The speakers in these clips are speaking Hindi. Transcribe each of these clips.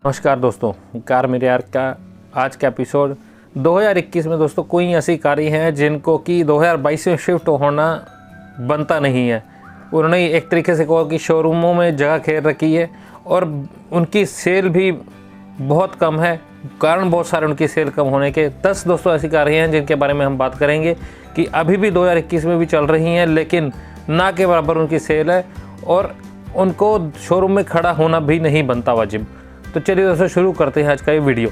नमस्कार दोस्तों, कार मेरे यार का आज का एपिसोड 2021 में दोस्तों कोई ऐसी कारें हैं जिनको कि 2022 में शिफ्ट होना बनता नहीं है। उन्होंने एक तरीके से कहा कि शोरूमों में जगह घेर रखी है और उनकी सेल भी बहुत कम है। कारण बहुत सारे उनकी सेल कम होने के 10 दोस्तों ऐसी कारें हैं जिनके बारे में हम बात करेंगे कि अभी भी 2021 में भी चल रही हैं, लेकिन ना के बराबर उनकी सेल है और उनको शोरूम में खड़ा होना भी नहीं बनता वाजिब। तो चलिए दोस्तों शुरू करते हैं आज का ये वीडियो।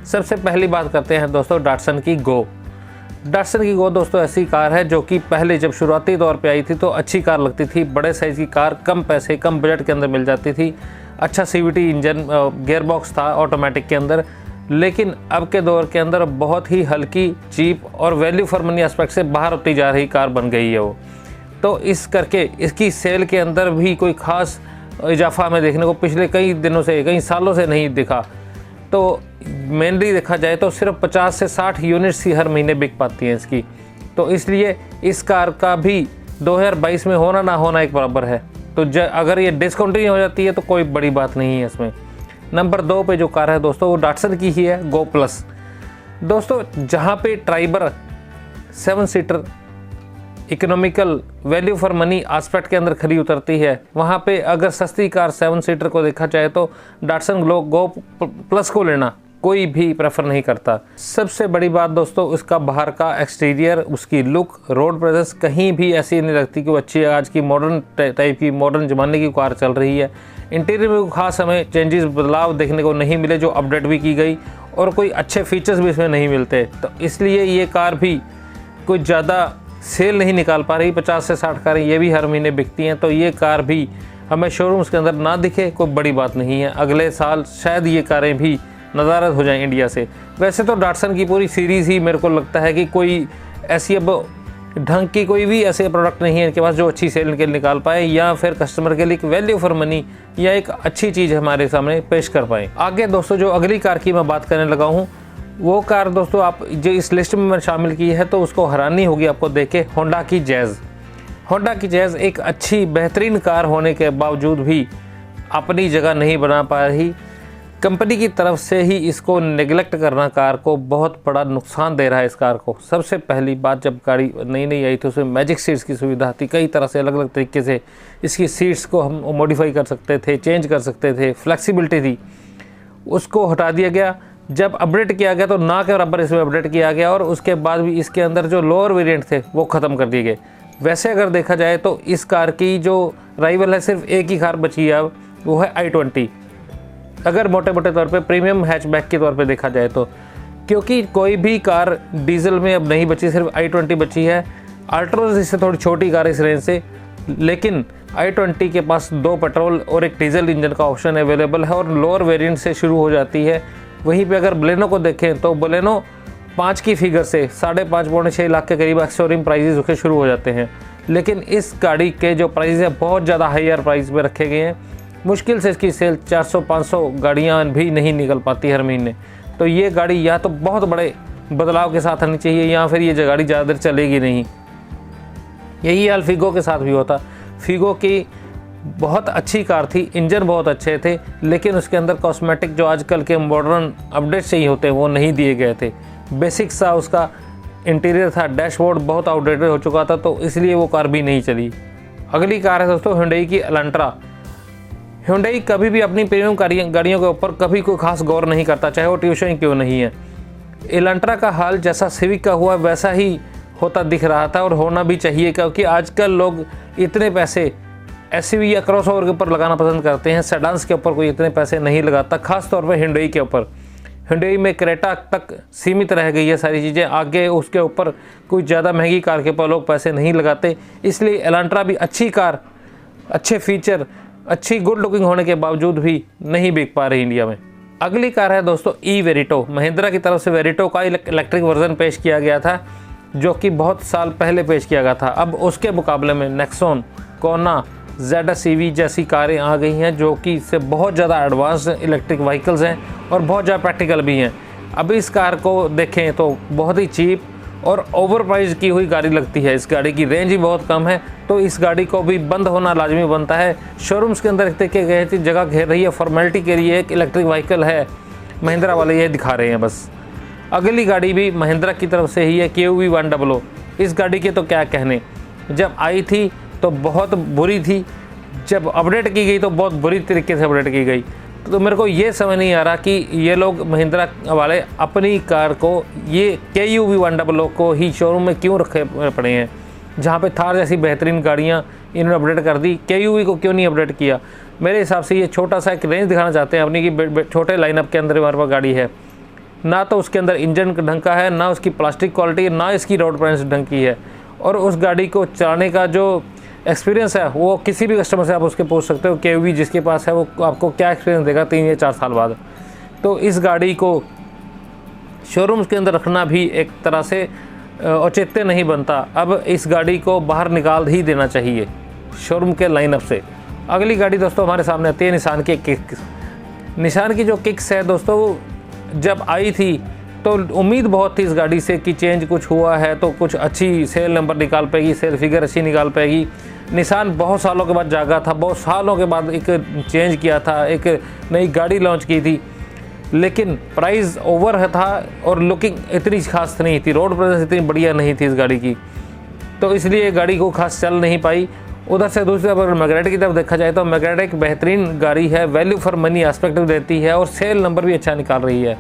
सबसे पहली बात करते हैं दोस्तों डाटसन की गो। डाटसन की गो दोस्तों ऐसी कार है जो कि पहले जब शुरुआती तौर पे आई थी तो अच्छी कार लगती थी। बड़े साइज़ की कार कम पैसे कम बजट के अंदर मिल जाती थी। अच्छा सीवीटी इंजन गियर बॉक्स था ऑटोमेटिक के अंदर, लेकिन अब के दौर के अंदर बहुत ही हल्की, चीप और वैल्यू फॉर मनी एस्पेक्ट से बाहर होती जा रही कार बन गई है वो। तो इस करके इसकी सेल के अंदर भी कोई ख़ास इजाफा हमें देखने को पिछले कई दिनों से कई सालों से नहीं दिखा। तो मेनली देखा जाए तो सिर्फ 50 से 60 यूनिट्स ही हर महीने बिक पाती हैं इसकी। तो इसलिए इस कार का भी 2022 में होना ना होना एक बराबर है। तो अगर ये डिसकंटिन्यू हो जाती है तो कोई बड़ी बात नहीं है इसमें। नंबर 2 पे जो कार है दोस्तों वो डाटसन की ही है, गो प्लस। दोस्तों जहाँ पे Triber 7 seater economical value for money aspect के अंदर खरी उतरती है, वहाँ पे अगर सस्ती कार 7 सीटर को देखा जाए तो डाटसन गो प्लस को लेना कोई भी प्रेफर नहीं करता। सबसे बड़ी बात दोस्तों उसका बाहर का एक्सटीरियर, उसकी लुक, रोड प्रेजेंस कहीं भी ऐसी नहीं लगती कि वो अच्छी आज की मॉडर्न टाइप की मॉडर्न ज़माने की कार चल रही है। इंटीरियर में खास हमें चेंजेस बदलाव देखने को नहीं मिले जो अपडेट भी की गई, और कोई अच्छे फीचर्स भी इसमें नहीं मिलते। तो इसलिए ये कार भी कुछ ज़्यादा सेल नहीं निकाल पा रही। 50 से 60 कारें ये भी हर महीने बिकती हैं, तो ये कार भी हमें शोरूम्स के अंदर ना दिखे कोई बड़ी बात नहीं है। अगले साल शायद ये कारें भी नज़ारत हो जाएं इंडिया से। वैसे तो डाटसन की पूरी सीरीज़ ही मेरे को लगता है कि कोई ऐसी अब ढंग की कोई भी ऐसे प्रोडक्ट नहीं है इनके पास जो अच्छी सेल निकाल पाए या फिर कस्टमर के लिए एक वैल्यू फॉर मनी या एक अच्छी चीज़ हमारे सामने पेश कर पाए। आगे दोस्तों जो अगली कार की मैं बात करने लगा हूँ वो कार दोस्तों आप जो इस लिस्ट में मैंने शामिल की है तो उसको हैरानी होगी आपको देख के, होंडा की जैज़। होंडा की जैज़ एक अच्छी बेहतरीन कार होने के बावजूद भी अपनी जगह नहीं बना पा रही। कंपनी की तरफ से ही इसको नेगलेक्ट करना कार को बहुत बड़ा नुकसान दे रहा है इस कार को। सबसे पहली बात, जब गाड़ी नई नई आई थी उसमें मैजिक सीट्स की सुविधा थी, कई तरह से अलग अलग तरीके से इसकी सीट्स को हम मॉडिफाई कर सकते थे, चेंज कर सकते थे, फ्लेक्सिबिलिटी थी। उसको हटा दिया गया। जब अपडेट किया गया तो ना के बराबर इसमें अपडेट किया गया और उसके बाद भी इसके अंदर जो लोअर वेरिएंट थे वो ख़त्म कर दिए गए। वैसे अगर देखा जाए तो इस कार की जो राइवल है सिर्फ एक ही कार बची है अब, वो है i20। अगर मोटे मोटे तौर पे प्रीमियम हैचबैक के तौर पे देखा जाए तो, क्योंकि कोई भी कार डीजल में अब नहीं बची, सिर्फ i20 बची है। अल्ट्रोज इससे थोड़ी छोटी कार इस रेंज से, लेकिन i20 के पास 2 पेट्रोल और एक डीजल इंजन का ऑप्शन अवेलेबल है और लोअर वेरिएंट से शुरू हो जाती है। वहीं पे अगर बलेनो को देखें तो बलेनो 5 की फिगर से 5.5 पौने 6 लाख के करीब एक्सशोरूम प्राइजेज उसके शुरू हो जाते हैं, लेकिन इस गाड़ी के जो प्राइस है बहुत ज़्यादा हायर प्राइस पे रखे गए हैं। मुश्किल से इसकी सेल 400-500 गाड़ियाँ भी नहीं निकल पाती हर महीने। तो ये गाड़ी या तो बहुत बड़े बदलाव के साथ आनी चाहिए या फिर ये गाड़ी ज़्यादा देर चलेगी नहीं। यही हाल फिगो के साथ भी होता। फिगो की बहुत अच्छी कार थी, इंजन बहुत अच्छे थे, लेकिन उसके अंदर कॉस्मेटिक जो आजकल के मॉडर्न अपडेट चाहिए होते हैं वो नहीं दिए गए थे। बेसिक सा उसका इंटीरियर था, डैशबोर्ड बहुत आउटडेटेड हो चुका था, तो इसलिए वो कार भी नहीं चली। अगली कार है दोस्तों हुंडई की एलेंट्रा। हुंडई कभी भी अपनी प्रीमियम गाड़ियों के ऊपर कभी कोई खास गौर नहीं करता, चाहे वो ट्यूशन क्यों नहीं है। एलेंट्रा का हाल जैसा सिविक का हुआ वैसा ही होता दिख रहा था और होना भी चाहिए, क्योंकि आजकल लोग इतने पैसे एसयूवी या क्रॉसओवर के ऊपर लगाना पसंद करते हैं। सेडान्स के ऊपर कोई इतने पैसे नहीं लगाता, खास तौर पे हुंडई के ऊपर। हुंडई में क्रेटा तक सीमित रह गई है सारी चीज़ें, आगे उसके ऊपर कोई ज़्यादा महंगी कार के ऊपर लोग पैसे नहीं लगाते। इसलिए एलेंट्रा भी अच्छी कार, अच्छे फीचर, अच्छी गुड लुकिंग होने के बावजूद भी नहीं बिक पा रही इंडिया में। अगली कार है दोस्तों ई वेरिटो। महिंद्रा की तरफ से वेरिटो का इलेक्ट्रिक वर्जन पेश किया गया था जो कि बहुत साल पहले पेश किया गया था। अब उसके मुकाबले में नेक्सॉन, कोना, ZS EV जैसी कारें आ गई हैं जो कि इससे बहुत ज़्यादा एडवांस इलेक्ट्रिक व्हीकल्स हैं और बहुत ज़्यादा प्रैक्टिकल भी हैं। अब इस कार को देखें तो बहुत ही चीप और ओवर प्राइस की हुई गाड़ी लगती है। इस गाड़ी की रेंज ही बहुत कम है, तो इस गाड़ी को भी बंद होना लाजमी बनता है। शोरूम्स के अंदर देखिए गए थी जगह घेर रही है, फॉर्मेलिटी के लिए एक इलेक्ट्रिक व्हीकल है, महिंद्रा वाले ये दिखा रहे हैं बस। अगली गाड़ी भी महिंद्रा की तरफ से ही है, KUV 100। इस गाड़ी के तो क्या कहने, जब आई थी तो बहुत बुरी थी, जब अपडेट की गई तो बहुत बुरी तरीके से अपडेट की गई। तो मेरे को ये समझ नहीं आ रहा कि ये लोग महिंद्रा वाले अपनी कार को, ये KUV 100 को ही शोरूम में क्यों रखे पड़े हैं, जहाँ पे थार जैसी बेहतरीन गाड़ियाँ इन्होंने अपडेट कर दी, KUV को क्यों नहीं अपडेट किया। मेरे हिसाब से ये छोटा सा एक रेंज दिखाना चाहते हैं अपनी कि छोटे लाइनअप के अंदर हमारे पास गाड़ी है, ना तो उसके अंदर इंजन ढंग का है, ना उसकी प्लास्टिक क्वालिटी, ना इसकी रोड प्राइस ढंग की है। और उस गाड़ी को चलाने का जो एक्सपीरियंस है वो किसी भी कस्टमर से आप उसके पूछ सकते हो, KUV जिसके पास है वो आपको क्या एक्सपीरियंस देगा 3 या 4 साल बाद। तो इस गाड़ी को शोरूम्स के अंदर रखना भी एक तरह से औचित्य नहीं बनता। अब इस गाड़ी को बाहर निकाल ही देना चाहिए शोरूम के लाइनअप से। अगली गाड़ी दोस्तों हमारे सामने आती है निसान की किक्स। निसान की जो किक्स है दोस्तों, जब आई थी तो उम्मीद बहुत थी इस गाड़ी से कि चेंज कुछ हुआ है तो कुछ अच्छी सेल नंबर निकाल पाएगी, सेल फिगर अच्छी निकाल पाएगी। निसान बहुत सालों के बाद जागा था, बहुत सालों के बाद एक चेंज किया था, एक नई गाड़ी लॉन्च की थी, लेकिन प्राइस ओवर था और लुकिंग इतनी खास नहीं थी, रोड प्रेजेंस इतनी बढ़िया नहीं थी इस गाड़ी की, तो इसलिए गाड़ी को खास चल नहीं पाई। उधर से दूसरी तरफ अगर मैग्नेटिक की तरफ देखा जाए तो मैग्नेटिक एक बेहतरीन गाड़ी है, वैल्यू फॉर मनी एस्पेक्ट देती है और सेल नंबर भी अच्छा निकाल रही है।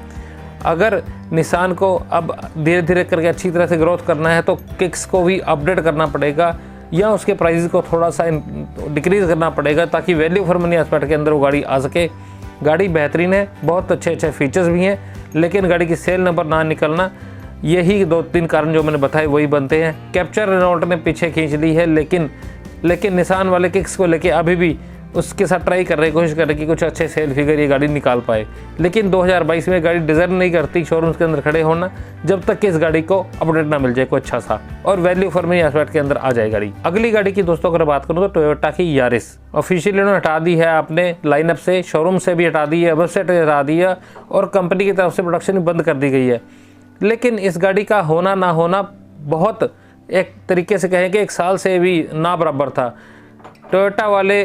अगर निसान को अब धीरे धीरे करके अच्छी तरह से ग्रोथ करना है तो किक्स को भी अपडेट करना पड़ेगा या उसके प्राइस को थोड़ा सा डिक्रीज़ करना पड़ेगा ताकि वैल्यू फॉर मनी एस्पेक्ट के अंदर वो गाड़ी आ सके। गाड़ी बेहतरीन है, बहुत अच्छे फीचर्स भी हैं, लेकिन गाड़ी की सेल नंबर ना निकलना, यही 2-3 कारण जो मैंने बताए वही बनते हैं। कैप्चर रेनॉल्ट ने पीछे खींच ली है, लेकिन निसान वाले किक्स को लेके अभी भी उसके साथ ट्राई कर रहे, कोशिश कर रहे कि कुछ अच्छे सेल फिगर ये गाड़ी निकाल पाए। लेकिन 2022 में गाड़ी डिज़र्व नहीं करती शोरूम्स के अंदर खड़े होना जब तक कि इस गाड़ी को अपडेट ना मिल जाए कोई अच्छा सा और वैल्यू फॉर मनी एस्पेक्ट के अंदर आ जाए गाड़ी। अगली गाड़ी की दोस्तों अगर बात करूँ तो टोयोटा की यारिस ऑफिशियली उन्होंने हटा दी है अपने लाइनअप से, शोरूम से भी हटा दी है, वेबसाइट से हटा दिया और कंपनी की तरफ से प्रोडक्शन भी बंद कर दी गई है। लेकिन इस गाड़ी का होना ना होना बहुत एक तरीके से कहें कि 1 साल से भी ना बराबर था। टोयोटा वाले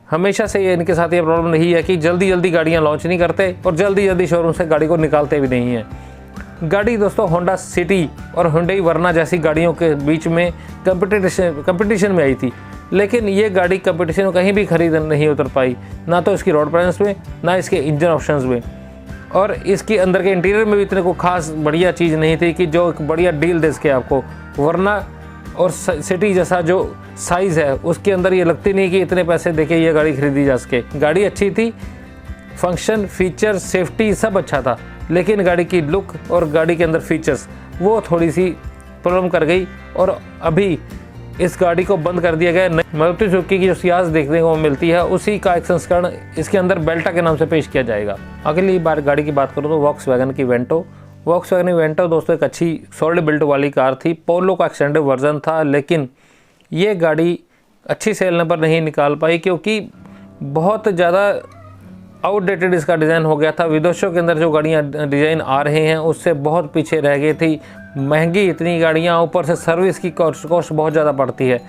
हमेशा से ये इनके साथ ये प्रॉब्लम नहीं है कि जल्दी गाड़ियाँ लॉन्च नहीं करते और जल्दी शोरूम से गाड़ी को निकालते भी नहीं हैं। गाड़ी दोस्तों होंडा सिटी और हुंडई वर्ना जैसी गाड़ियों के बीच में कंपटीशन में आई थी, लेकिन ये गाड़ी कंपटीशन में कहीं भी खरीद नहीं उतर पाई, ना तो इसकी रोड प्राइस में ना इसके इंजन ऑप्शंस में, और इसके अंदर के इंटीरियर में भी इतने को खास बढ़िया चीज़ नहीं थी कि जो एक बढ़िया डील दे सके आपको। वरना और सिटी जैसा जो साइज़ है उसके अंदर ये लगती नहीं कि इतने पैसे देके ये गाड़ी खरीदी जा सके। गाड़ी अच्छी थी, फंक्शन, फीचर, सेफ्टी सब अच्छा था, लेकिन गाड़ी की लुक और गाड़ी के अंदर फीचर्स वो थोड़ी सी प्रॉब्लम कर गई और अभी इस गाड़ी को बंद कर दिया गया। मारुति सुजुकी की जो सियाज देखने को मिलती है उसी का एक संस्करण इसके अंदर बेल्टा के नाम से पेश किया जाएगा। अगली बार गाड़ी की बात करूँ तो वॉक्सवैगन की वेंटो। वॉक्सवैगन वेंटो दोस्तों एक अच्छी सॉलिड बिल्ड वाली कार थी, पोलो का एक्सटेंडेड वर्जन था, लेकिन ये गाड़ी अच्छी सेल नंबर नहीं निकाल पाई क्योंकि बहुत ज़्यादा आउटडेटेड इसका डिज़ाइन हो गया था। विदेशों के अंदर जो गाड़ियाँ डिज़ाइन आ रहे हैं उससे बहुत पीछे रह गई थी। महंगी इतनी गाड़ियाँ, ऊपर से सर्विस की कॉस्ट बहुत ज़्यादा पड़ती है।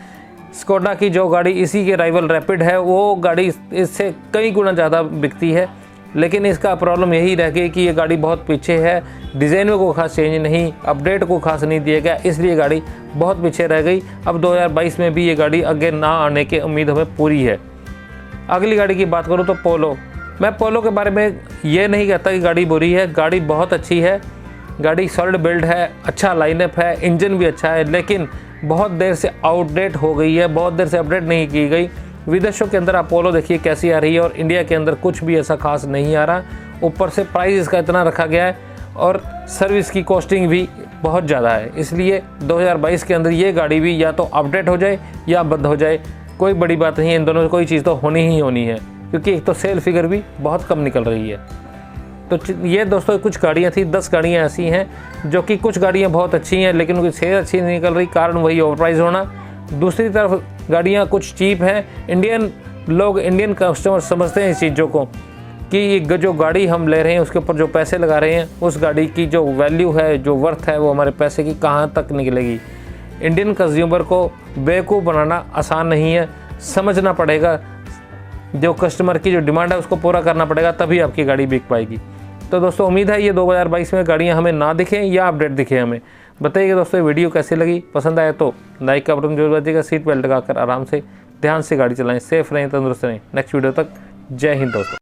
स्कोडा की जो गाड़ी इसी के राइवल रैपिड है वो गाड़ी इससे कई गुना ज़्यादा बिकती है, लेकिन इसका प्रॉब्लम यही रह गई कि ये गाड़ी बहुत पीछे है, डिज़ाइन में कोई खास चेंज नहीं, अपडेट को खास नहीं दिया गया, इसलिए गाड़ी बहुत पीछे रह गई। अब 2022 में भी ये गाड़ी आगे ना आने की उम्मीद हमें पूरी है। अगली गाड़ी की बात करूँ तो पोलो। मैं पोलो के बारे में ये नहीं कहता कि गाड़ी बुरी है, गाड़ी बहुत अच्छी है, गाड़ी सॉलिड बिल्ड है, अच्छा लाइनअप है, इंजन भी अच्छा है, लेकिन बहुत देर से आउटडेट हो गई है, बहुत देर से अपडेट नहीं की गई। विदेशों के अंदर अपोलो देखिए कैसी आ रही है और इंडिया के अंदर कुछ भी ऐसा खास नहीं आ रहा। ऊपर से प्राइस इसका इतना रखा गया है और सर्विस की कॉस्टिंग भी बहुत ज़्यादा है, इसलिए 2022 के अंदर ये गाड़ी भी या तो अपडेट हो जाए या बंद हो जाए। कोई बड़ी बात नहीं है, इन दोनों में कोई चीज़ तो होनी ही होनी है क्योंकि एक तो सेल फिगर भी बहुत कम निकल रही है। तो ये दोस्तों कुछ गाड़ियाँ थी, 10 गाड़ियाँ ऐसी हैं जो कि कुछ गाड़ियाँ बहुत अच्छी हैं लेकिन उनकी सेल अच्छी नहीं निकल रही, कारण वही ओवर प्राइस होना। दूसरी तरफ गाड़ियाँ कुछ चीप हैं, इंडियन कस्टमर समझते हैं इस चीज़ों को, कि जो गाड़ी हम ले रहे हैं उसके ऊपर जो पैसे लगा रहे हैं उस गाड़ी की जो वैल्यू है, जो वर्थ है, वो हमारे पैसे की कहाँ तक निकलेगी। इंडियन कंज्यूमर को बेवकूफ़ बनाना आसान नहीं है, समझना पड़ेगा, जो कस्टमर की जो डिमांड है उसको पूरा करना पड़ेगा, तभी आपकी गाड़ी बिक पाएगी। तो दोस्तों उम्मीद है ये 2022 में गाड़ियाँ हमें ना दिखें या अपडेट दिखे हमें। बताइएगा दोस्तों ये वीडियो कैसी लगी, पसंद आए तो लाइक का बटन जरूर बजिएगा। सीट बेल्ट लगाकर आराम से ध्यान से गाड़ी चलाएं, सेफ रहें, तंदुरुस्त रहें। नेक्स्ट वीडियो तक जय हिंद दोस्तों।